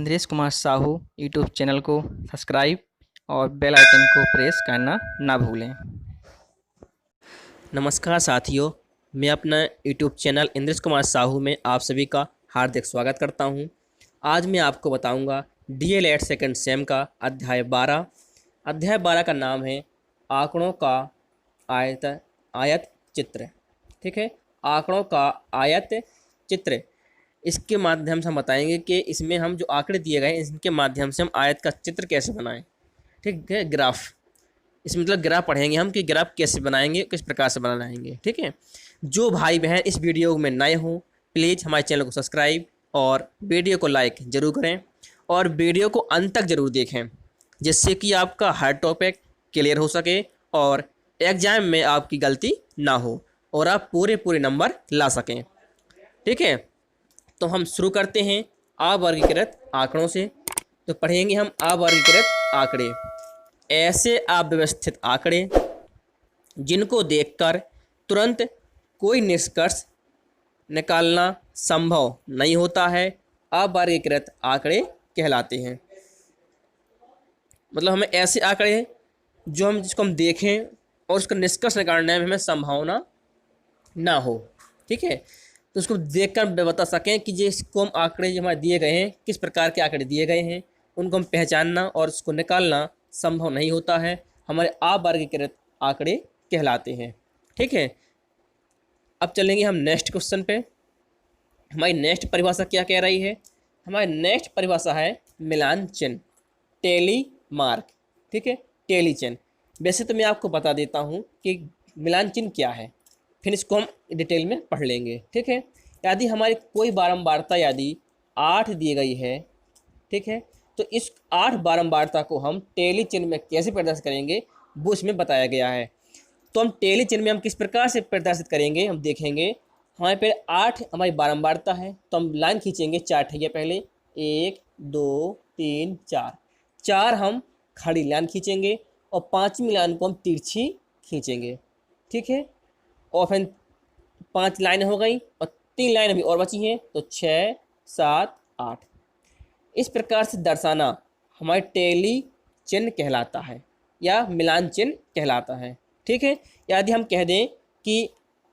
Indresh Kumar Sahu YouTube channel को subscribe और bell icon को प्रेस करना ना भूलें। नमस्कार साथियों, मैं अपना यूट्यूब चैनल इंद्रेश कुमार साहू में आप सभी का हार्दिक स्वागत करता हूं। आज मैं आपको बताऊंगा डीएलएड सेकंड सेम का अध्याय 12। अध्याय 12 का नाम है आंकड़ों का आयत चित्र। ठीक है, आंकड़ों का आयत चित्र। इसके माध्यम से हम बताएंगे कि इसमें हम जो आंकड़े दिए गए हैं इनके माध्यम से हम आयत का चित्र कैसे बनाएं। ठीक है, ग्राफ, इसमें मतलब ग्राफ पढ़ेंगे हम कि ग्राफ कैसे बनाएंगे, किस प्रकार से बनाएंगे। ठीक है, जो भाई बहन इस वीडियो में नए हों प्लीज़ हमारे चैनल को सब्सक्राइब और वीडियो को लाइक ज़रूर करें और वीडियो को अंत तक ज़रूर देखें, जिससे कि आपका हर टॉपिक क्लियर हो सके और एग्जाम में आपकी गलती ना हो और आप पूरे नंबर ला सकें। ठीक है, तो हम शुरू करते हैं अवर्गीकृत आंकड़ों से। तो पढ़ेंगे हम अवर्गीकृत आंकड़े। ऐसे अव्यवस्थित आंकड़े जिनको देखकर तुरंत कोई निष्कर्ष निकालना संभव नहीं होता है, अवर्गीकृत आंकड़े कहलाते हैं। मतलब हमें ऐसे आंकड़े जिसको हम देखें और उसका निष्कर्ष निकालने में हमें संभावना ना हो। ठीक है, तो उसको देखकर बता सकें कि जिसको हम आंकड़े जो हमारे दिए गए हैं, किस प्रकार के आंकड़े दिए गए हैं, उनको हम पहचानना और उसको निकालना संभव नहीं होता है, हमारे अवर्गीकृत आंकड़े कहलाते हैं। ठीक है, अब चलेंगे हम नेक्स्ट क्वेश्चन पे। हमारी नेक्स्ट परिभाषा क्या कह रही है? हमारी नेक्स्ट परिभाषा है मिलान चिन्ह, टेली मार्क। ठीक है, टेली चिन्ह। वैसे तो मैं आपको बता देता हूँ कि मिलान चिन्ह क्या है, फिर इसको हम डिटेल में पढ़ लेंगे। ठीक है, यदि हमारी कोई बारंबारता यदि 8 दी गई है, ठीक है, तो इस 8 बारंबारता को हम टेली चिन्ह में कैसे प्रदर्शित करेंगे वो इसमें बताया गया है। तो हम टेली चिन्ह में हम किस प्रकार से प्रदर्शित करेंगे हम देखेंगे। हमारे पे 8 हमारी बारंबारता है, तो हम लाइन खींचेंगे 4 ठैया पहले, 1 2 3 4। 4 हम खड़ी लाइन खींचेंगे और 5वीं लाइन को हम तिरछी खींचेंगे। ठीक है, और फिर 5 लाइन हो गई और 3 लाइन अभी और बची हैं, तो 6 7 8। इस प्रकार से दर्शाना हमारे टेली चिन्ह कहलाता है या मिलान चिन्ह कहलाता है। ठीक है, यदि हम कह दें कि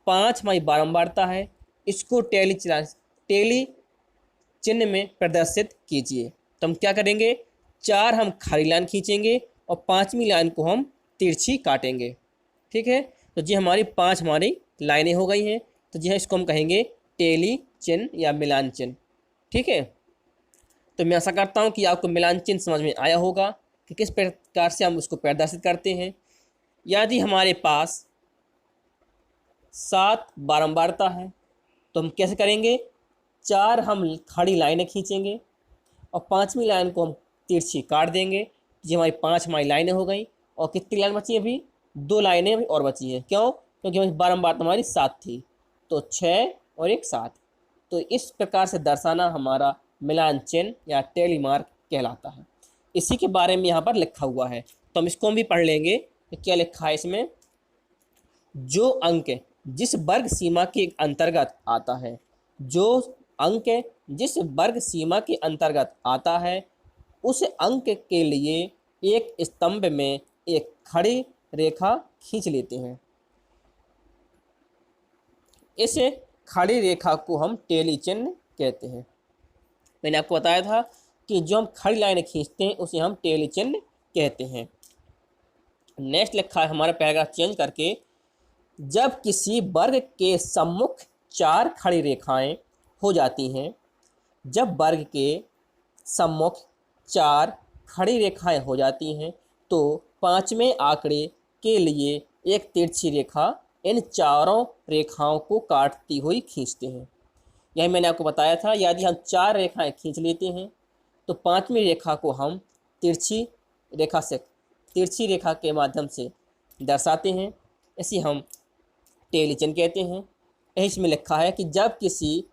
5 हमारी बारंबारता है, इसको टेली चिन्ह में प्रदर्शित कीजिए, तो हम क्या करेंगे, 4 हम खड़ी लाइन खींचेंगे और 5वीं लाइन को हम तिरछी काटेंगे। ठीक है, तो जी हमारी 5 हमारी लाइनें हो गई हैं, तो जी हाँ इसको हम कहेंगे टेली चिन्ह या मिलान चिन्ह। ठीक है, तो मैं आशा करता हूँ कि आपको मिलान चिन्ह समझ में आया होगा कि किस प्रकार से हम उसको प्रदर्शित करते हैं। यदि हमारे पास 7 बारंबारता है तो हम कैसे करेंगे, 4 हम खड़ी लाइनें खींचेंगे और 5वीं लाइन को हम तिरछी काट देंगे। ये हमारी 5 हमारी लाइनें हो गई और कितनी लाइन बची है, अभी 2 लाइनें अभी और बची हैं। क्यों? क्योंकि हमारी बारंबारता हमारी 7 थी, तो 6 और 1 7। तो इस प्रकार से दर्शाना हमारा मिलान चिन्ह या टेली मार्क कहलाता है। इसी के बारे में यहाँ पर लिखा हुआ है, तो हम इसको भी पढ़ लेंगे कि क्या लिखा है इसमें। जो अंक जिस वर्ग सीमा के अंतर्गत आता है, जो अंक जिस वर्ग सीमा के अंतर्गत आता है, उस अंक के लिए एक स्तंभ में एक खड़ी रेखा खींच लेते हैं। इस खड़ी रेखा को हम टेली चिन्ह कहते हैं। मैंने आपको बताया था कि जो हम खड़ी लाइन खींचते हैं उसे हम टेली चिन्ह कहते हैं। नेक्स्ट लिखा है हमारा पैराग्राफ चेंज करके, जब किसी वर्ग के सम्मुख 4 खड़ी रेखाएं हो जाती हैं, जब वर्ग के सम्मुख 4 खड़ी रेखाएं हो जाती हैं तो 5वें आंकड़े के लिए एक तिरछी रेखा इन चारों रेखाओं को काटती हुई खींचते हैं। यही मैंने आपको बताया था, यदि हम 4 रेखाएं खींच लेते हैं तो 5वीं रेखा को हम तिरछी रेखा के माध्यम से दर्शाते हैं। इसे हम टेली चिन्ह कहते हैं। यही इसमें लिखा है कि जब किसी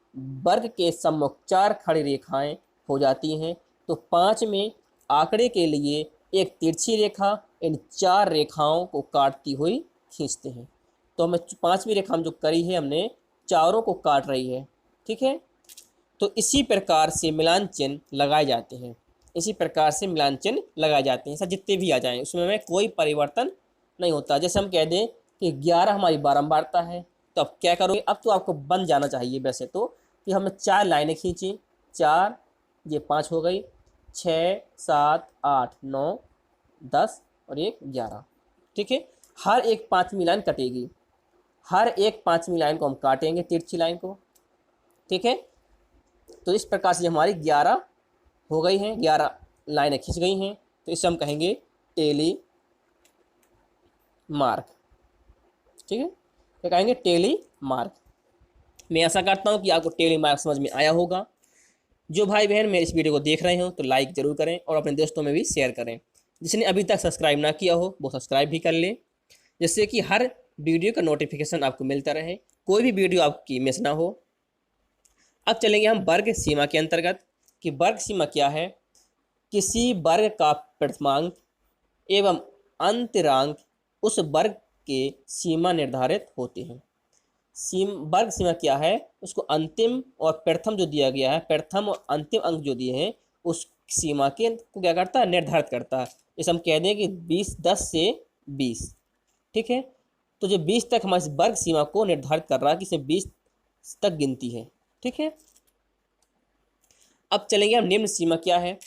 वर्ग के सम्मुख 4 खड़ी रेखाएं हो जाती हैं तो 5वें आंकड़े के लिए एक तिरछी रेखा इन 4 रेखाओं को काटती हुई खींचते हैं। तो हमें 5वीं रेखा हम जो करी है हमने चारों को काट रही है। ठीक है, तो इसी प्रकार से मिलान चिन्ह लगाए जाते हैं, इसी प्रकार से मिलान चिन्ह लगाए जाते हैं। सर जितने भी आ जाएं उसमें में कोई परिवर्तन नहीं होता। जैसे हम कह दें कि 11 हमारी बारंबारता है, तो अब क्या करोगे, अब तो आपको बन जाना चाहिए वैसे तो, कि हमने 4 लाइनें खींची, 4, ये 5 हो गई, 6, 7, 8, 9, 10 और ये 11। ठीक है, हर एक 5वीं लाइन कटेगी, हर एक 5वीं लाइन को हम काटेंगे, तिरछी लाइन को। ठीक है, तो इस प्रकार से हमारी 11 हो गई हैं, 11 लाइनें खींच गई हैं, तो इसे हम कहेंगे टेली मार्क। ठीक है, क्या कहेंगे, टेली मार्क। मैं आशा करता हूँ कि आपको टेली मार्क समझ में आया होगा। जो भाई बहन मेरे इस वीडियो को देख रहे हो तो लाइक ज़रूर करें और अपने दोस्तों में भी शेयर करें। जिसने अभी तक सब्सक्राइब ना किया हो वो सब्सक्राइब भी कर ले, जिससे कि हर वीडियो का नोटिफिकेशन आपको मिलता रहे, कोई भी वीडियो आपकी मिस ना हो। अब चलेंगे हम वर्ग सीमा के अंतर्गत, कि वर्ग सीमा क्या है। किसी वर्ग का प्रथमांक एवं अंतरांक उस वर्ग के सीमा निर्धारित होते हैं। वर्ग सीमा क्या है, उसको अंतिम और प्रथम जो दिया गया है, प्रथम और अंतिम अंक जो दिए हैं उस सीमा के को क्या करता है, निर्धारित करता है। इसे हम कह दें कि 10 से 20। ठीक है, तो जो 20 तक हमारी वर्ग सीमा को निर्धारित कर रहा है कि इसमें 20 तक गिनती है। ठीक है, अब चलेंगे हम निम्न सीमा क्या है।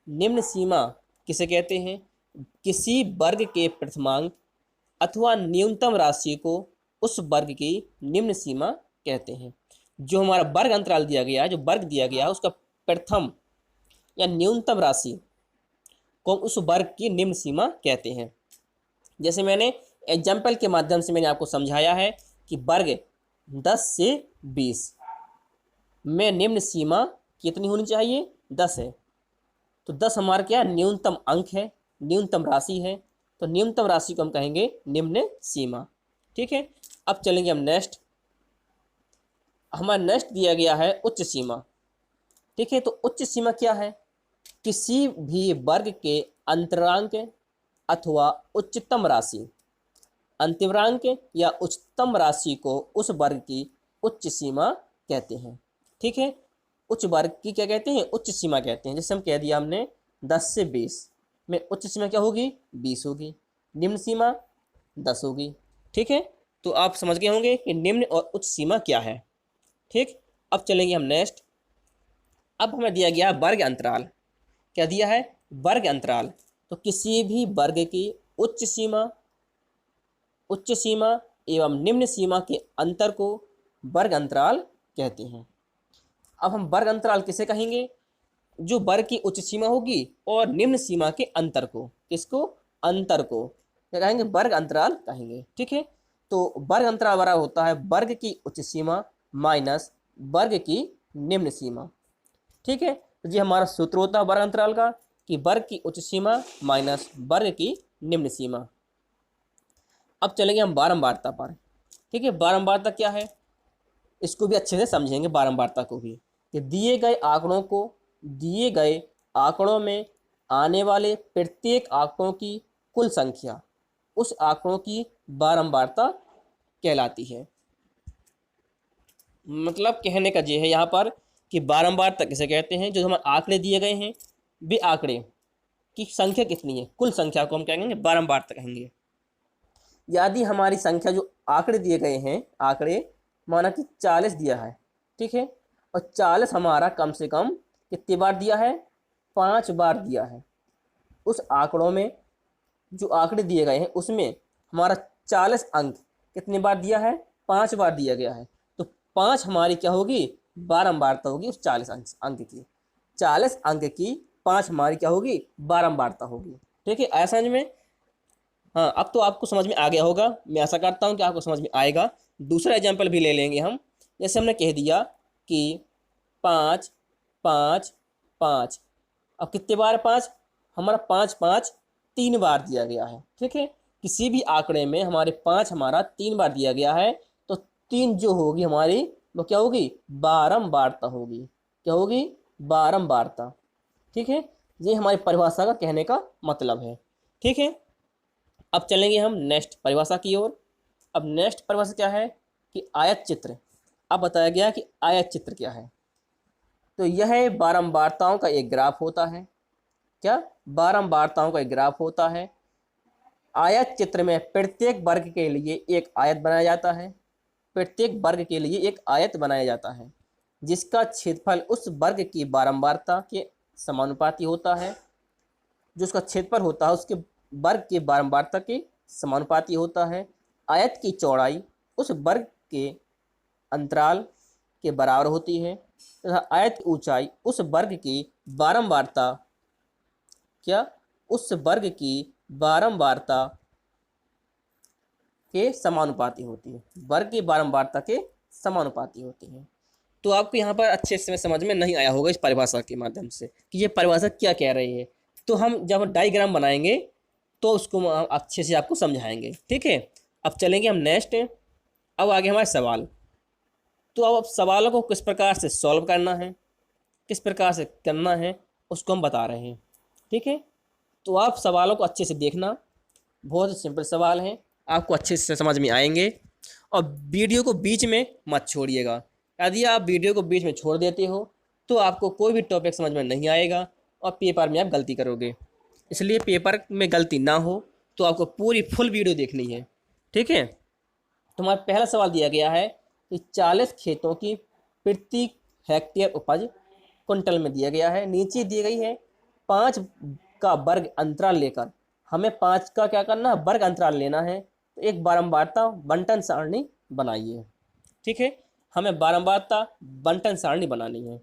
निम्न सीमा किसे कहते हैं, किसी वर्ग के प्रथमांक अथवा न्यूनतम राशि को उस वर्ग की निम्न सीमा कहते हैं। जो हमारा वर्ग अंतराल दिया गया है, जो वर्ग दिया गया है, उसका प्रथम या न्यूनतम राशि को उस वर्ग की निम्न सीमा कहते हैं। जैसे मैंने एग्जाम्पल के माध्यम से मैंने आपको समझाया है कि वर्ग 10 से 20 में निम्न सीमा कितनी होनी चाहिए, 10 है। तो 10 हमारा क्या न्यूनतम अंक है, न्यूनतम राशि है, तो न्यूनतम राशि को हम कहेंगे निम्न सीमा। ठीक है, अब चलेंगे हम नेक्स्ट। हमारा नेक्स्ट दिया गया है उच्च सीमा। ठीक है, तो उच्च सीमा क्या है, किसी भी वर्ग के अंतरांक अथवा उच्चतम राशि, अंतरांक या उच्चतम राशि को उस वर्ग की उच्च सीमा कहते हैं। ठीक है, उच्च वर्ग की क्या कहते हैं, उच्च सीमा कहते हैं। जैसे हम कह दिया हमने 10 से 20 में उच्च सीमा क्या होगी, 20 होगी, निम्न सीमा 10 होगी। ठीक है, तो आप समझ गए होंगे कि निम्न और उच्च सीमा क्या है। ठीक, अब चलेंगे हम नेक्स्ट। अब हमें दिया गया वर्ग अंतराल। क्या दिया है, वर्ग अंतराल। तो किसी भी वर्ग की उच्च सीमा एवं निम्न सीमा के अंतर को वर्ग अंतराल कहते हैं। अब हम वर्ग अंतराल किसे कहेंगे, जो वर्ग की उच्च सीमा होगी और निम्न सीमा के अंतर को, किसको, अंतर को क्या कहेंगे, वर्ग अंतराल कहेंगे। ठीक है, तो वर्ग अंतराल बराबर होता है वर्ग की उच्च सीमा माइनस वर्ग की निम्न सीमा। ठीक है, तो ये हमारा सूत्र होता है वर्ग अंतराल का, कि वर्ग की उच्च सीमा माइनस वर्ग की निम्न सीमा। अब चलेंगे हम बारंबारता पर। ठीक है, बारंबारता क्या है, इसको भी अच्छे से समझेंगे बारंबारता को भी, कि दिए गए आंकड़ों में आने वाले प्रत्येक आंकड़ों की कुल संख्या उस आंकड़ों की बारंबारता कहलाती है। मतलब कहने का ये है यहाँ पर कि बारंबारता किसे कहते हैं, जो हमारे आंकड़े दिए गए हैं वे आंकड़े की संख्या कितनी है, कुल संख्या को हम कहेंगे बारंबारता कहेंगे। यदि हमारी संख्या जो आंकड़े दिए गए हैं, आंकड़े माना कि 40 दिया है, ठीक है, और 40 हमारा कम से कम कितनी बार दिया है, 5 बार दिया है। उस आंकड़ों में जो आंकड़े दिए गए हैं उसमें हमारा 40 अंक कितनी बार दिया है, 5 बार दिया गया है। तो 5 हमारी क्या होगी, बारंबारता होगी उस 40 अंक की। 40 अंक की 5 हमारी क्या होगी, बारंबारता होगी। ठीक है, ऐसा समझ में। हाँ, अब तो आपको समझ में आ गया होगा, मैं आशा करता हूँ कि आपको समझ में आएगा। दूसरा एग्जाम्पल भी ले लेंगे हम। जैसे हमने कह दिया कि 5 5 5, अब कितने बार 5, हमारा 5 5 3 बार दिया गया है। ठीक है, किसी भी आंकड़े में हमारे 5 हमारा 3 बार दिया गया है, तो 3 जो होगी हमारी वो क्या होगी, बारंबारता होगी। क्या होगी, बारंबारता। ठीक है, ये हमारी परिभाषा का कहने का मतलब है। ठीक है, अब चलेंगे हम नेक्स्ट परिभाषा की ओर। अब नेक्स्ट परिभाषा क्या है कि आयत चित्र। अब बताया गया कि आयत चित्र क्या है। तो यह बारंबारताओं का एक ग्राफ होता है। क्या? बारंबारताओं का एक ग्राफ होता है। आयत चित्र में प्रत्येक वर्ग के लिए एक आयत बनाया जाता है। प्रत्येक वर्ग के लिए एक आयत बनाया जाता है जिसका क्षेत्रफल उस वर्ग की बारंबारता के समानुपाती होता है। जो उसका क्षेत्रफल होता है उसके वर्ग के बारंबारता के समानुपाती होता है। आयत की चौड़ाई उस वर्ग के अंतराल के बराबर होती है तथा आयत की ऊंचाई उस वर्ग की बारंबारता क्या उस वर्ग की बारंबारता के समानुपाती होती है। वर्ग की बारंबारता के समानुपाती होती है। तो आपको यहाँ पर अच्छे से समझ में नहीं आया होगा इस परिभाषा के माध्यम से कि ये परिभाषा क्या कह रही है। तो हम जब डायग्राम बनाएंगे तो उसको हम अच्छे से आपको समझाएंगे। ठीक है, अब चलेंगे हम नेक्स्ट। अब आगे हमारे सवाल। तो अब सवालों को किस प्रकार से सॉल्व करना है, किस प्रकार से करना है, उसको हम बता रहे हैं। ठीक है, तो आप सवालों को अच्छे से देखना। बहुत ही सिंपल सवाल हैं, आपको अच्छे से समझ में आएंगे। और वीडियो को बीच में मत छोड़िएगा। यदि आप वीडियो को बीच में छोड़ देते हो तो आपको कोई भी टॉपिक समझ में नहीं आएगा और पेपर में आप गलती करोगे। इसलिए पेपर में गलती ना हो तो आपको पूरी फुल वीडियो देखनी है। ठीक है, तो हमारा पहला सवाल दिया गया है कि 40 खेतों की प्रति हेक्टेयर उपज कुंटल में दिया गया है। नीचे दी गई है 5 का वर्ग अंतराल लेकर हमें 5 का क्या करना है, वर्ग अंतराल लेना है। तो एक बारंबारता बंटन सारणी बनाइए। ठीक है, हमें बारंबारता बंटन सारणी बनानी है।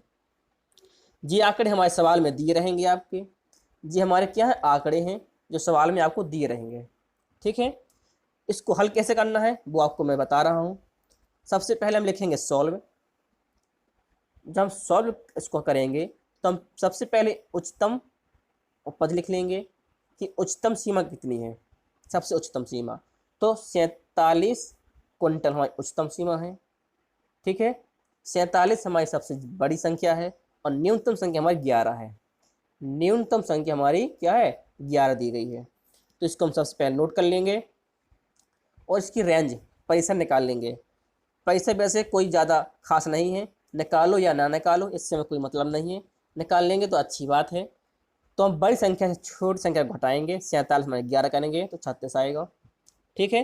ये आंकड़े हमारे सवाल में दिए रहेंगे आपके। ये हमारे क्या है, आंकड़े हैं जो सवाल में आपको दिए रहेंगे। ठीक है, इसको हल कैसे करना है वो आपको मैं बता रहा हूँ। सबसे पहले हम लिखेंगे सॉल्व। जब हम सॉल्व इसको करेंगे तो हम सबसे पहले उच्चतम उपज लिख लेंगे कि उच्चतम सीमा कितनी है। सबसे उच्चतम सीमा तो 47 कुंटल हमारी उच्चतम सीमा है। ठीक है, 47 हमारी सबसे बड़ी संख्या है और न्यूनतम संख्या हमारी 11 है। न्यूनतम संख्या हमारी क्या है, 11 दी गई है। तो इसको हम सबसे पहले नोट कर लेंगे और इसकी रेंज परिसर निकाल लेंगे। परिसर वैसे कोई ज़्यादा खास नहीं है, निकालो या ना निकालो इससे हमें कोई मतलब नहीं है। निकाल लेंगे तो अच्छी बात है। तो हम बड़ी संख्या से छोटी संख्या घटाएंगे। 47 में 11 करेंगे तो 36 आएगा। ठीक है,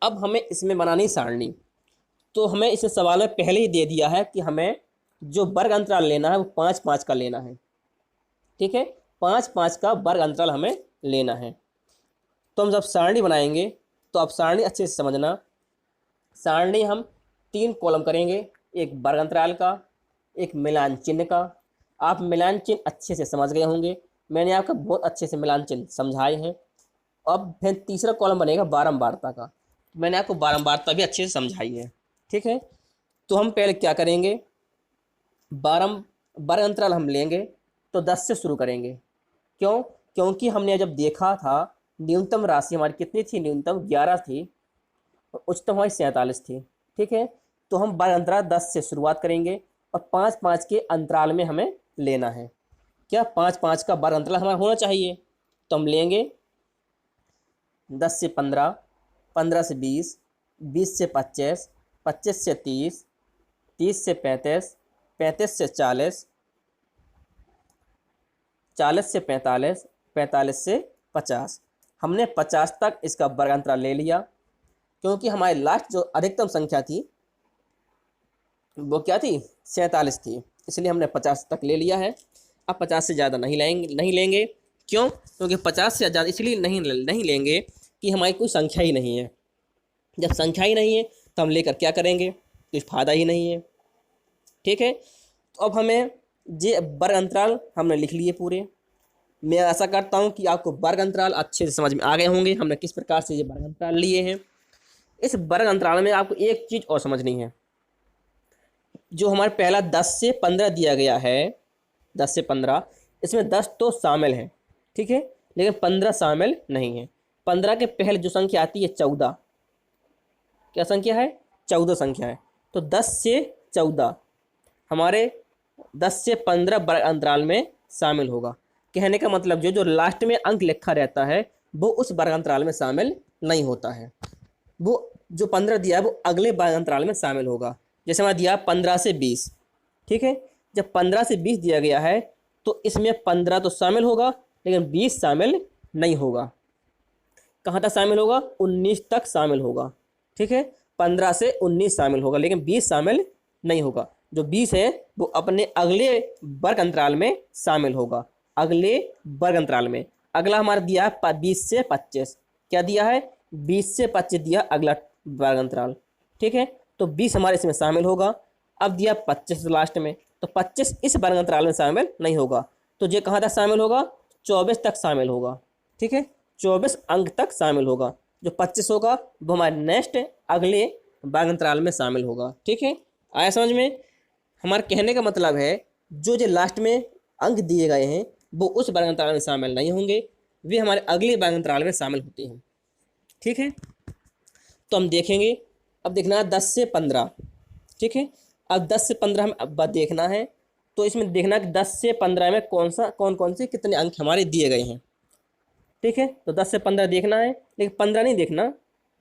अब हमें इसमें बनानी सारणी। तो हमें इस सवाल में पहले ही दे दिया है कि हमें जो वर्ग अंतराल लेना है वो 5-5 का लेना है। ठीक है, 5-5 का वर्ग अंतराल हमें लेना है। तो हम जब सारणी बनाएंगे तो आप सारणी अच्छे से समझना। सारणी हम 3 कॉलम करेंगे, एक वर्ग अंतराल का, एक मिलान चिन्ह का। आप मिलान चिन्ह अच्छे से समझ गए होंगे, मैंने आपको बहुत अच्छे से मिलान चिन्ह समझाए हैं। अब फिर तीसरा कॉलम बनेगा बारंबारता का। मैंने आपको बारंबारता भी अच्छे से समझाई है। ठीक है, तो हम पहले क्या करेंगे, वर्ग अंतराल हम लेंगे तो 10 से शुरू करेंगे। क्यों? क्योंकि हमने जब देखा था न्यूनतम राशि हमारी कितनी थी, न्यूनतम 11 थी और उच्चतम हमारी 47 थी। ठीक है, तो हम वर्ग अंतराल 10 से शुरुआत करेंगे और 5-5 के अंतराल में हमें लेना है। क्या 5-5 का वर्ग अंतराल हमारा होना चाहिए। तो हम लेंगे 10 से 15, 15 से 20, 20 से 25, 25 से 30, 30 से 35, 35 से 40, 40 से 45, 45 से 50। हमने 50 तक इसका वर्ग अंतराल ले लिया क्योंकि हमारी लास्ट जो अधिकतम संख्या थी वो क्या थी, 47 थी, इसलिए हमने 50 तक ले लिया है। अब 50 से ज़्यादा नहीं लेंगे। क्यों? क्योंकि 50 से ज़्यादा इसलिए नहीं लेंगे कि हमारी कोई संख्या ही नहीं है। जब संख्या ही नहीं है तो हम लेकर क्या करेंगे, कुछ फायदा ही नहीं है। ठीक है, तो अब हमें ये वर्ग अंतराल हमने लिख लिए पूरे। मैं आशा करता हूँ कि आपको वर्ग अंतराल अच्छे से समझ में आ गए होंगे, हमने किस प्रकार से ये वर्ग अंतराल लिए हैं। इस वर्ग अंतराल में आपको एक चीज़ और समझनी है। जो हमारे पहला 10 से 15 दिया गया है, 10 से 15, इसमें 10 तो शामिल है। ठीक है, लेकिन 15 शामिल नहीं है। 15 के पहले जो संख्या आती है 14, क्या संख्या है, 14 संख्या है। तो 10 से 14 हमारे 10 से 15 वर्ग अंतराल में शामिल होगा। कहने का मतलब जो लास्ट में अंक लिखा रहता है वो उस वर्ग अंतराल में शामिल नहीं होता है। वो जो 15 दिया है वो अगले वर्ग अंतराल में शामिल होगा। जैसे हमारा दिया 15 से 20, ठीक है। जब 15 से 20 दिया गया है तो इसमें 15 तो शामिल होगा लेकिन 20 शामिल नहीं होगा। कहाँ तक शामिल होगा? 19 तक शामिल होगा, ठीक है। 15 से 19 शामिल होगा लेकिन 20 शामिल नहीं होगा। जो 20 है वो अपने अगले वर्ग अंतराल में शामिल होगा, अगले वर्ग अंतराल में। अगला हमारा दिया है 20 से 25। क्या दिया है? 20 से 25 दिया अगला वर्ग अंतराल, ठीक है। तो 20 हमारे इसमें शामिल होगा। अब दिया 25 लास्ट में, तो 25 इस वर्ग अंतराल में शामिल नहीं होगा। तो ये कहाँ तक शामिल होगा? 24 तक शामिल होगा, ठीक है। 24 अंक तक शामिल होगा। जो 25 होगा वो हमारे नेक्स्ट अगले वर्ग अंतराल में शामिल होगा, ठीक है। आया समझ में? हमारे कहने का मतलब है जो लास्ट में अंक दिए गए हैं वो उस वर्ग अंतराल में शामिल नहीं होंगे, वे हमारे अगले वर्ग अंतराल में शामिल होते हैं, ठीक है। तो हम देखेंगे, अब देखना है 10 से 15, ठीक है। अब 10 से 15 हमें अब बात देखना है, तो इसमें देखना कि 10 से 15 में कौन कौन से कितने अंक हमारे दिए गए हैं, ठीक है। तो 10 से 15 देखना है लेकिन 15 नहीं देखना,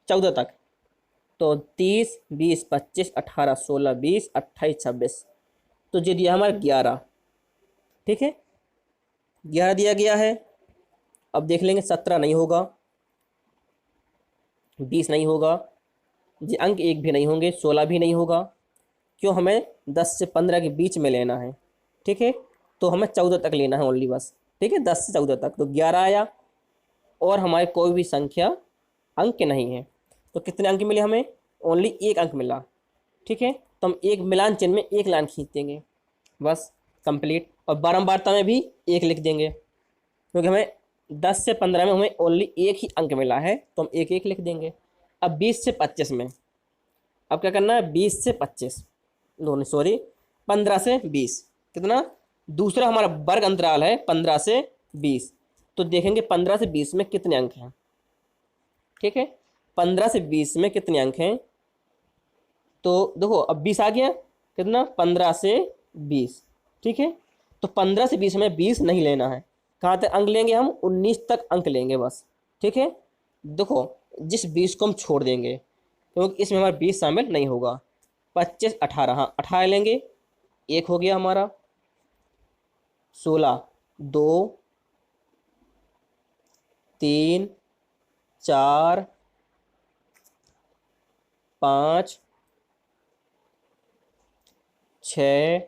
14 तक। तो 30, 20, 25, 18, 16, 20, 28, 26, तो ये दिया हमारा 11, ठीक है। 11 दिया गया है। अब देख लेंगे 17 नहीं होगा, 20 नहीं होगा, ये अंक एक भी नहीं होंगे, 16 भी नहीं होगा। क्यों? हमें 10 से 15 के बीच में लेना है, ठीक है। तो हमें 14 तक लेना है ओनली बस, ठीक है। 10 से 14 तक, तो 11 आया और हमारे कोई भी संख्या अंक नहीं है। तो कितने अंक मिले हमें? ओनली एक अंक मिला, ठीक है। तो हम एक मिलान चिन्ह में एक लाइन खींच देंगे, बस कंप्लीट। और बारंबारता में भी एक लिख देंगे क्योंकि हमें 10 से 15 में हमें ओनली एक ही अंक मिला है, तो हम एक एक लिख देंगे। अब 20 से 25 में अब क्या करना है? 20 से 25 दोनों, सॉरी 15 से 20, कितना? दूसरा हमारा वर्ग अंतराल है 15 से 20। तो देखेंगे 15 से 20 में कितने अंक हैं, ठीक है। 15 से 20 में कितने अंक हैं? तो देखो अब 20 आ गया, कितना? 15 से 20, ठीक है। तो 15 से 20 में 20 नहीं लेना है। कहाँ तक अंक लेंगे हम? 19 तक अंक लेंगे बस, ठीक है। देखो जिस 20 को हम छोड़ देंगे क्योंकि इसमें हमारा 20 शामिल नहीं होगा। 25, 18, हाँ 18 लेंगे, एक हो गया हमारा। 16, 2, 3, 4, 5, 6,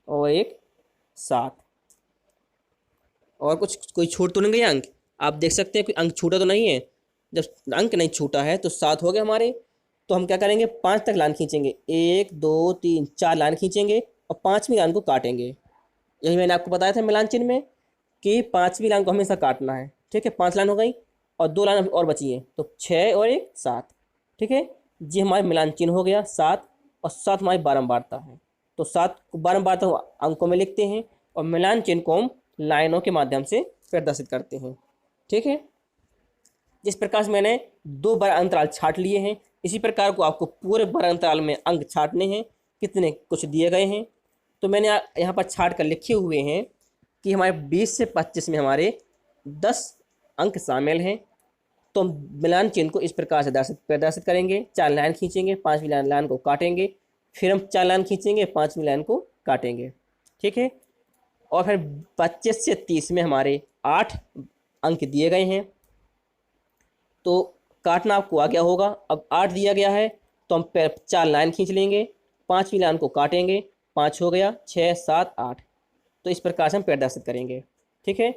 और एक 7। और कुछ कोई छूट तो नहीं गया अंक? आप देख सकते हैं कोई अंक छूटा तो नहीं है। जब अंक नहीं छूटा है तो 7 हो गए हमारे। तो हम क्या करेंगे? 5 तक लाइन खींचेंगे, 1, 2, 3, 4 लाइन खींचेंगे और 5वीं लाइन को काटेंगे। यही मैंने आपको बताया था मिलान चिन्ह में कि 5वीं लाइन को हमेशा काटना है, ठीक है। 5 लाइन हो गई और 2 लाइन और बची है, तो 6 और एक 7, ठीक है। जी हमारे मिलान चिन्ह हो गया 7, और 7 हमारी बारंबारता है। तो 7 को बारंबारता अंकों में लिखते हैं और मिलान चिन्ह को हम लाइनों के माध्यम से प्रदर्शित करते हैं, ठीक है। जिस प्रकार से मैंने 2 वर्ग अंतराल छाट लिए हैं, इसी प्रकार को आपको पूरे वर्ग अंतराल में अंक छाटने हैं। कितने? कुछ दिए गए हैं, तो मैंने यहाँ पर छाट कर लिखे हुए हैं कि हमारे 20 से 25 में हमारे 10 अंक शामिल हैं। तो हम मिलान चिन्ह को इस प्रकार से प्रदर्शित करेंगे। 4 लाइन खींचेंगे, 5वीं लाइन को काटेंगे, फिर हम 4 लाइन खींचेंगे, 5वीं लाइन को काटेंगे, ठीक है। और फिर 25 से 30 में हमारे 8 अंक दिए गए हैं, तो काटना आपको आ गया होगा। अब 8 दिया गया है तो हम 4 लाइन खींच लेंगे, 5वीं लाइन को काटेंगे, 5 हो गया, 6, 7, 8। तो इस प्रकार से हम प्रदर्शित करेंगे, ठीक है।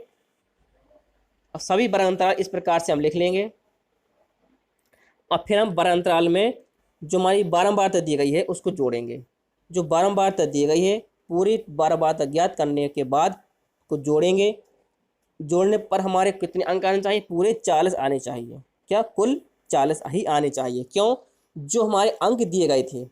अब सभी वर्ग अंतराल इस प्रकार से हम लिख लेंगे और फिर हम वर्ग अंतराल में जो हमारी बारंबारता दी गई है उसको जोड़ेंगे। जो बारंबारता दी गई है पूरी बारंबारता ज्ञात करने के बाद को जोड़ेंगे। जोड़ने पर हमारे कितने अंक आने चाहिए? पूरे 40 आने चाहिए। क्या? कुल 40 ही आने चाहिए। क्यों? जो हमारे अंक दिए गए थे,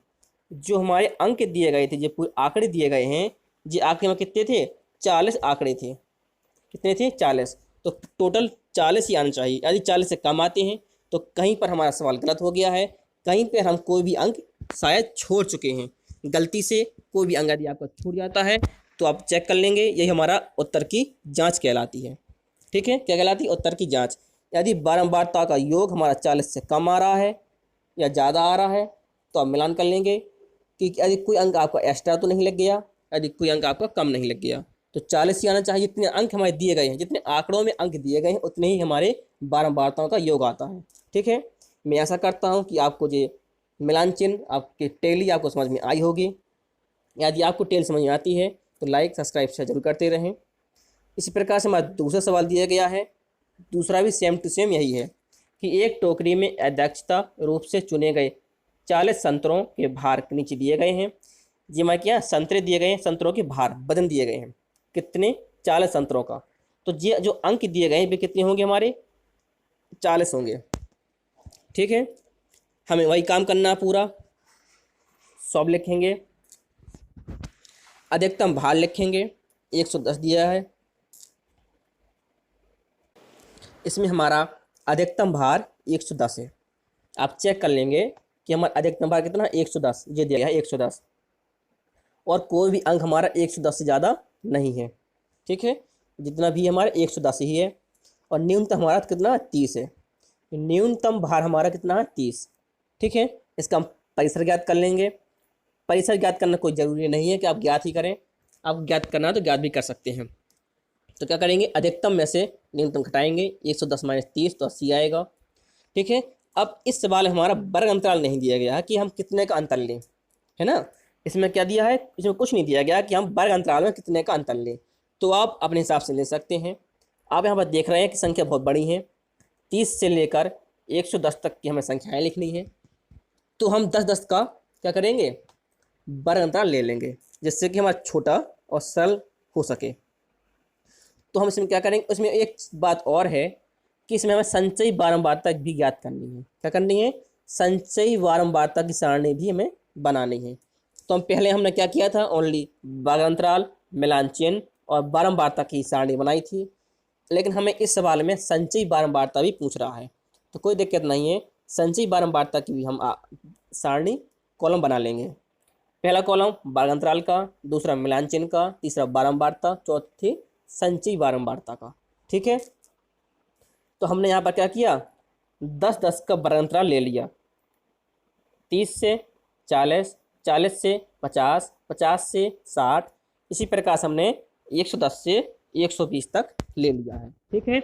जो पूरे आंकड़े दिए गए हैं, ये आंकड़े में कितने थे? 40 आंकड़े थे। कितने थे? 40। तो टोटल 40 ही आना चाहिए। यदि 40 से कम आते हैं तो कहीं पर हमारा सवाल गलत हो गया है, कहीं पर हम कोई भी अंक शायद छोड़ चुके हैं। गलती से कोई भी अंक यदि आपका छूट जाता है तो आप चेक कर लेंगे, यही हमारा उत्तर की जांच कहलाती है। ठीक है, क्या कहलाती है? उत्तर की जांच। यदि बारंबारता का योग हमारा 40 से कम आ रहा है या ज़्यादा आ रहा है तो आप मिलान कर लेंगे कि यदि कोई अंक आपका एक्स्ट्रा तो नहीं लग गया, यदि कोई अंक आपका कम नहीं लग गया। तो 40 ही आना चाहिए। जितने अंक हमारे दिए गए हैं, जितने आंकड़ों में अंक दिए गए हैं, उतने ही हमारे बारंबारताओं का योग आता है। ठीक है, मैं ऐसा करता हूँ कि आपको ये मिलान चिन्ह आपकी टेली आपको समझ में आई होगी। यदि आपको टेल समझ में आती है तो लाइक सब्सक्राइब शेयर जरूर करते रहें। इसी प्रकार से हमारा दूसरा सवाल दिया गया है। दूसरा भी सेम टू सेम यही है कि एक टोकरी में अध्यक्षता रूप से चुने गए 40 संतरों के भार नीचे दिए गए हैं। जी मैं क्या संतरे दिए गए हैं, संतरों के भार वजन दिए गए हैं कितने? 40 संतरों का। तो ये जो अंक दिए गए हैं वे कितने होंगे? हमारे 40 होंगे। ठीक है, हमें वही काम करना है पूरा। सब लिखेंगे, अधिकतम भार लिखेंगे, 110 दिया है। इसमें हमारा अधिकतम भार 110 है। आप चेक कर लेंगे कि हमारा अधिकतम भार कितना है? 110, ये दिया गया है 110, और कोई भी अंक हमारा 110 से ज़्यादा नहीं है। ठीक है, जितना भी हमारा 110 ही है। और न्यूनतम हमारा कितना? 30 है। न्यूनतम भार हमारा कितना है? 30। ठीक है, इसका हम परिसर ज्ञात कर लेंगे। परिसर ज्ञात करना कोई ज़रूरी नहीं है कि आप ज्ञात ही करें, आप ज्ञात करना है तो ज्ञात भी कर सकते हैं। तो क्या करेंगे? अधिकतम में से न्यूनतम घटाएंगे, 110 माइनस 30 तो 80 आएगा। ठीक है, अब इस सवाल में हमारा वर्ग अंतराल नहीं दिया गया है कि हम कितने का अंतर लें, है ना। इसमें क्या दिया है? इसमें कुछ नहीं दिया गया कि हम वर्ग अंतराल में कितने का अंतर लें। तो आप अपने हिसाब से ले सकते हैं। आप यहाँ पर देख रहे हैं कि संख्या बहुत बड़ी है, 30 से लेकर 110 तक की हमें संख्याएँ लिखनी है। तो हम 10-10 का क्या करेंगे? वर्ग अंतराल ले लेंगे, जिससे कि हमारा छोटा और सरल हो सके। तो हम इसमें क्या करेंगे? उसमें एक बात और है कि इसमें हमें संचयी बारंबारता भी ज्ञात करनी है। क्या करनी है? संचयी बारंबारता की सारणी भी हमें बनानी है। तो हम पहले हमने क्या किया था? ओनली वर्ग अंतराल, मिलान चिन्ह और बारंबारता की सारणी बनाई थी। लेकिन हमें इस सवाल में संचयी बारंबारता भी पूछ रहा है, तो कोई दिक्कत नहीं है। संचयी बारंबारता की भी हम सारणी कॉलम बना लेंगे। पहला कॉलम वर्ग अंतराल का, दूसरा मिलान चिन्ह का, तीसरा बारंबारता, चौथी संचयी बारंबारता का। ठीक है, तो हमने यहाँ पर क्या किया? 10-10 का वर्ग अंतराल ले लिया। 30 से 40, 40 से 50, 50 से 60, इसी प्रकार से हमने 110 से 120 तक ले लिया है। ठीक है,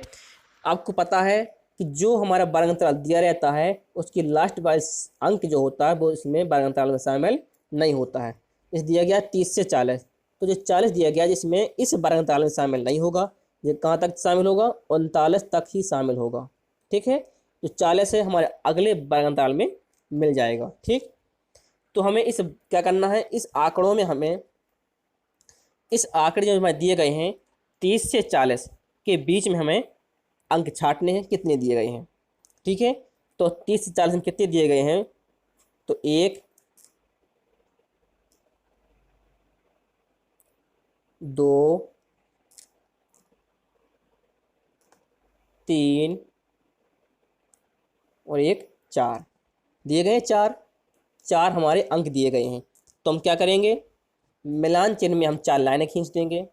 आपको पता है कि जो हमारा वर्ग अंतराल दिया रहता है उसकी लास्ट वाइज अंक जो होता है वो इसमें वर्ग अंतराल में शामिल नहीं होता है। इस दिया गया 30 से 40, तो जो 40 दिया गया जिसमें इस वर्ग अंतराल में शामिल नहीं होगा, ये कहाँ तक शामिल होगा? 39 तक ही शामिल होगा। ठीक है, जो 40 है हमारे अगले वर्ग अंतराल में मिल जाएगा। ठीक, तो हमें इस क्या करना है? इस आंकड़ों में हमें इस आंकड़े जो हमें दिए गए हैं 30 से 40 के बीच में हमें अंक छांटने हैं, कितने दिए गए हैं। ठीक है, तो 30 से 40 में कितने दिए गए हैं? तो 1, 2, 3 और 1, 4 दिए गए। 4 हमारे अंक दिए गए हैं। तो हम क्या करेंगे? मिलान चिन्ह में हम 4 लाइनें खींच देंगे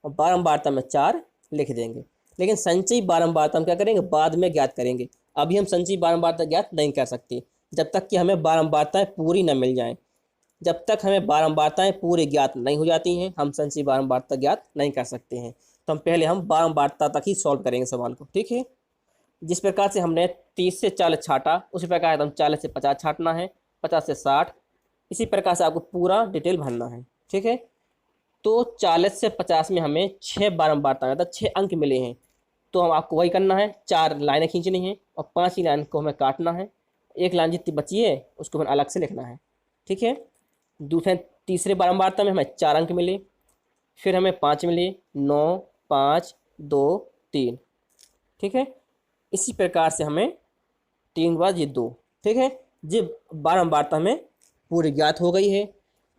और बारंबारता में 4 लिख देंगे। लेकिन संचयी बारंबारता हम क्या करेंगे? बाद में ज्ञात करेंगे। अभी हम संचयी बारंबारता ज्ञात नहीं कर सकते जब तक कि हमें बारंबारताएं पूरी न मिल जाएं। जब तक हमें बारंबारताएं पूरी ज्ञात नहीं हो जाती हैं हम संचयी बारंबारता ज्ञात नहीं कर सकते हैं। तो हम पहले हम बारंबारता तक ही सॉल्व करेंगे सवाल को। ठीक है, जिस प्रकार से हमने 30 से 40 छाटा उसी प्रकार से हम 40 से 50 छाटना है, 50 से 60, इसी प्रकार से आपको पूरा डिटेल भरना है। ठीक है, तो 40 से 50 में हमें 6 बारंबारता मतलब 6 अंक मिले हैं। तो हम आपको वही करना है, 4 लाइनें खींचनी है और 5 ही लाइन को हमें काटना है। एक लाइन जितनी बची है उसको हमें अलग से लिखना है। ठीक है, तीसरे बारंबारता में हमें 4 अंक मिले, फिर हमें 5 मिले, 9, 5, 2, 3। ठीक है, इसी प्रकार से हमें 3 के बाद ये 2। ठीक है, ये बारंबारता हमें पूरी ज्ञात हो गई है।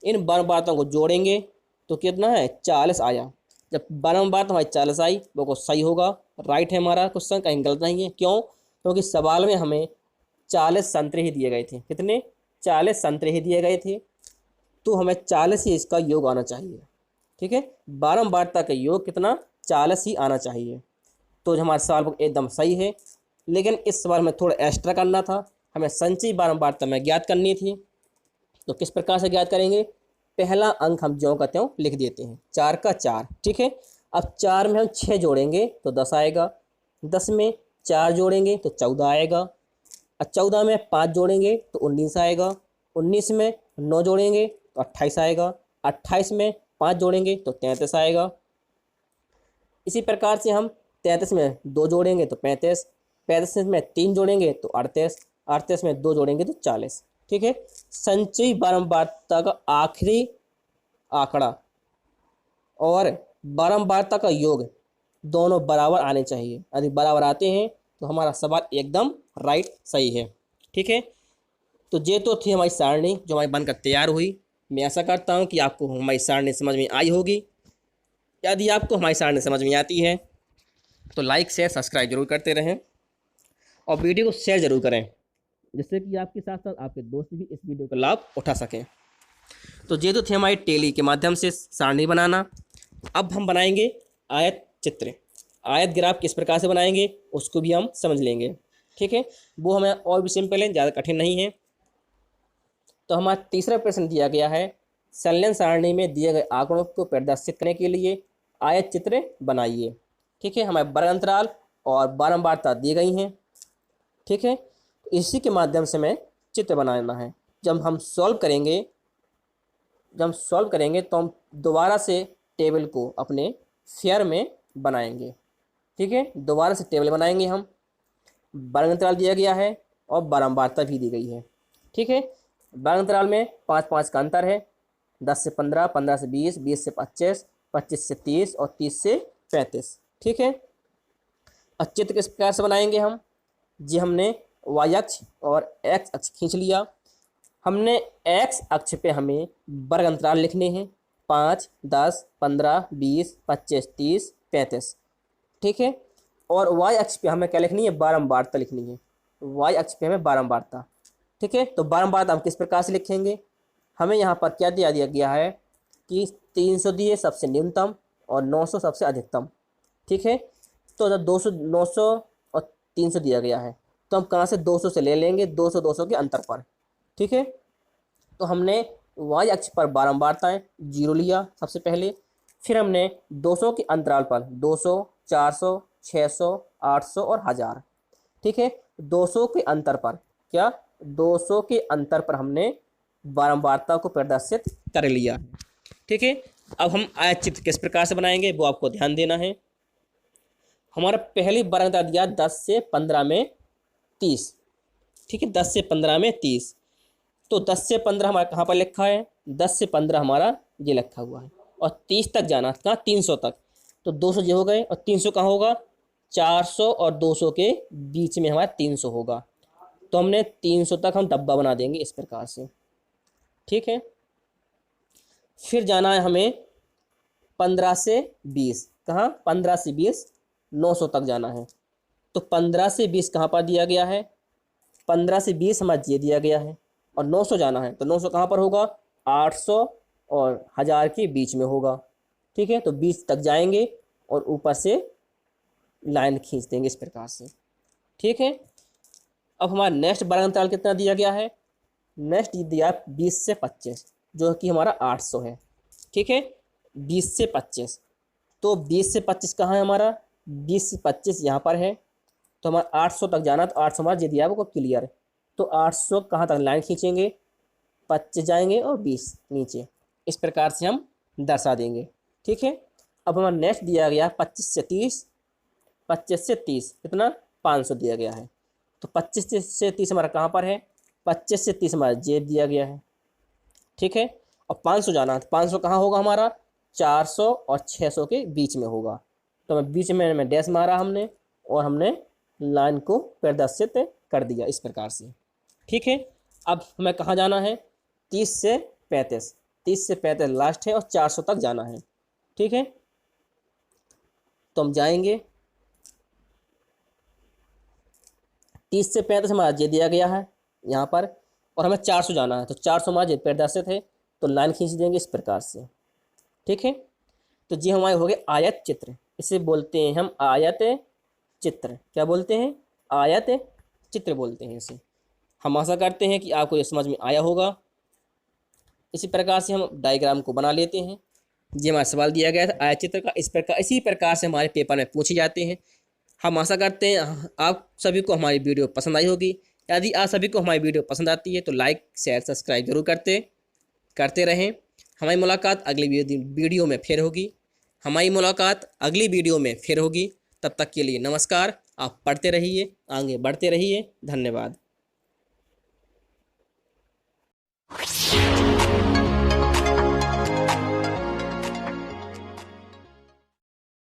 इन बारंबारताओं को जोड़ेंगे तो कितना है? 40 आया। जब बारंबारता हमारी 40 आई वो को सही होगा, राइट है हमारा क्वेश्चन, कहीं गलत नहीं है। क्यों? क्योंकि सवाल में हमें 40 संतरे ही दिए गए थे। कितने? 40 संतरे ही दिए गए थे, तो हमें 40 ही इसका योग आना चाहिए। ठीक है, बारंबारता का योग कितना? 40 ही आना चाहिए। तो हमारा सवाल एकदम सही है। लेकिन इस सवाल में थोड़ा एक्स्ट्रा करना था, हमें संचयी बारंबारता में ज्ञात करनी थी। तो किस प्रकार से ज्ञात करेंगे? पहला अंक हम ज्यों का त्यों लिख देते हैं, 4 का 4, ठीक है। अब 4 में हम 6 जोड़ेंगे तो 10 आएगा, 10 में 4 जोड़ेंगे तो 14 आएगा, और 14 में 5 जोड़ेंगे तो 19 आएगा, 19 में 9 जोड़ेंगे तो 28 आएगा, 28 में 5 जोड़ेंगे तो 33 आएगा। इसी प्रकार से हम 33 में 2 जोड़ेंगे तो 35, 35 में 3 जोड़ेंगे तो 38, 38 में 2 जोड़ेंगे तो 40, ठीक है। संचयी बारंबारता का आखिरी आंकड़ा और बारंबारता का योग दोनों बराबर आने चाहिए। यदि बराबर आते हैं तो हमारा सवाल एकदम राइट सही है, ठीक है। तो ये तो थी हमारी सारणी जो हमारी बनकर तैयार हुई। मैं आशा करता हूँ कि आपको हमारी सारणी समझ में आई होगी। यदि आपको हमारी सारणी समझ में आती है तो लाइक शेयर सब्सक्राइब जरूर करते रहें और वीडियो को शेयर जरूर करें, जिससे कि आपके साथ साथ आपके दोस्त भी इस वीडियो का लाभ उठा सकें। तो ये तो थे हमारी टेली के माध्यम से सारणी बनाना। अब हम बनाएंगे आयत चित्र। आयत ग्राफ किस प्रकार से बनाएंगे उसको भी हम समझ लेंगे, ठीक है। वो हमें और भी सिंपल है, ज़्यादा कठिन नहीं है। तो हमारा तीसरा प्रश्न दिया गया है, संलयन सारणी में दिए गए आंकड़ों को प्रदर्शित करने के लिए आयत चित्र बनाइए, ठीक है। हमें वर्ग अंतराल और बारंबारता दी गई हैं, ठीक है। इसी के माध्यम से हमें चित्र बनाना है। जब हम सॉल्व करेंगे तो हम दोबारा से टेबल को अपने फेयर में बनाएंगे, ठीक है। दोबारा से टेबल बनाएंगे हम। वर्ग अंतराल दिया गया है और बारंबारता भी दी गई है, ठीक है। वर्ग अंतराल में 5-5 का अंतर है, 10 से 15, 15 से 20, 20 से 25, 25 से 30 और 30 से 35, ठीक है। और चित्र किस प्रकार से बनाएंगे हम? जी हमने वाई अक्ष और एक्स अक्ष खींच लिया। हमने एक्स अक्ष पे हमें वर्ग अंतराल लिखने हैं, 5, 10, 15, 20, 25, 30, 35, ठीक है। और वाई अक्ष पे हमें क्या लिखनी है? बारंबारता लिखनी है। वाई अक्ष पे हमें बारंबारता, ठीक है। तो बारंबारता हम किस प्रकार से लिखेंगे? हमें यहाँ पर क्या दिया गया है कि 300 दिए सबसे न्यूनतम और 900 सबसे अधिकतम, ठीक है। तो जब 200, 900 और 300 दिया गया है तो हम कहाँ से 200 से ले लेंगे? 200 200 के अंतर पर, ठीक है। तो हमने वाई अक्ष पर बारंबारताएं 0 लिया सबसे पहले, फिर हमने 200 के अंतराल पर 200, 400, 600, 800 और 1000, ठीक है। 200 के अंतर पर क्या? 200 के अंतर पर हमने बारंबारता को प्रदर्शित कर लिया, ठीक है। अब हम आयत चित्र किस प्रकार से बनाएंगे वो आपको ध्यान देना है। हमारा पहली बारंबारता दिया 10 से 15 में 30, ठीक है। 10 से 15 में 30, तो 10 से 15 हमारा कहाँ पर लिखा है? 10 से 15 हमारा ये लिखा हुआ है, और 30 तक जाना, कहाँ? 300 तक। तो 200 ये हो गए, और 300 कहाँ होगा? 400 और 200 के बीच में हमारा 300 होगा। तो हमने 300 तक हम डब्बा बना देंगे इस प्रकार से, ठीक है। फिर जाना है हमें 15 से 20, कहाँ? 15 से 20 900 तक जाना है। तो 15 से 20 कहाँ पर दिया गया है? 15 से 20 हमारा ये दिया गया है, और 900 जाना है। तो 900 कहाँ पर होगा? 800 और 1000 के बीच में होगा, ठीक है। तो 20 तक जाएंगे और ऊपर से लाइन खींच देंगे इस प्रकार से, ठीक है। अब हमारा नेक्स्ट वर्ग अंतराल कितना दिया गया है? नेक्स्ट दिया 20 से 25, जो कि हमारा 800 है, ठीक है। 20 से 25, तो 20 से 25 कहाँ है हमारा? 20 से 25 यहाँ पर है। तो हमारा 800 तक जाना, तो 800 हमारा ये दिया है वो क्लियर। तो 800 कहाँ तक लाइन खींचेंगे? 25 जाएंगे और 20 नीचे, इस प्रकार से हम दर्शा देंगे, ठीक है। अब हमारा नेक्स्ट दिया गया 25 से 30, 25 से 30 कितना? 500 दिया गया है। तो 25 से 30 हमारा कहाँ पर है? 25 से 30 हमारा जेब दिया गया है, ठीक है। और 500 जाना है, तो 500 कहाँ होगा हमारा? 400 और 600 के बीच में होगा। तो हमें बीच में डैश मारा हमने, और हमने लाइन को प्रदर्शित कर दिया इस प्रकार से, ठीक है। अब हमें कहाँ जाना है? 30 से 35, 30 से 35 लास्ट है, और 400 तक जाना है, ठीक है। तो हम जाएंगे, 30 से 35 हमारा ये दिया गया है यहाँ पर, और हमें 400 जाना है। तो 400 हमारा ये प्रदर्शित है, तो लाइन खींच देंगे इस प्रकार से, ठीक है। तो ये हमारे हो गए आयत चित्र। इसे बोलते हैं हम आयत चित्र क्या बोलते हैं? आयत चित्र बोलते हैं इसे। हम आशा करते हैं कि आपको ये समझ में आया होगा। इसी प्रकार से हम डायग्राम को बना लेते हैं। ये हमारा सवाल दिया गया था आयत चित्र का, इसी प्रकार से हमारे पेपर में पूछे जाते हैं। हम आशा करते हैं आप सभी को हमारी वीडियो पसंद आई होगी। यदि आप सभी को हमारी वीडियो पसंद आती है तो लाइक शेयर सब्सक्राइब जरूर करते रहें। हमारी मुलाकात अगली वीडियो में फिर होगी। तब तक के लिए नमस्कार। आप पढ़ते रहिए, आगे बढ़ते रहिए। धन्यवाद।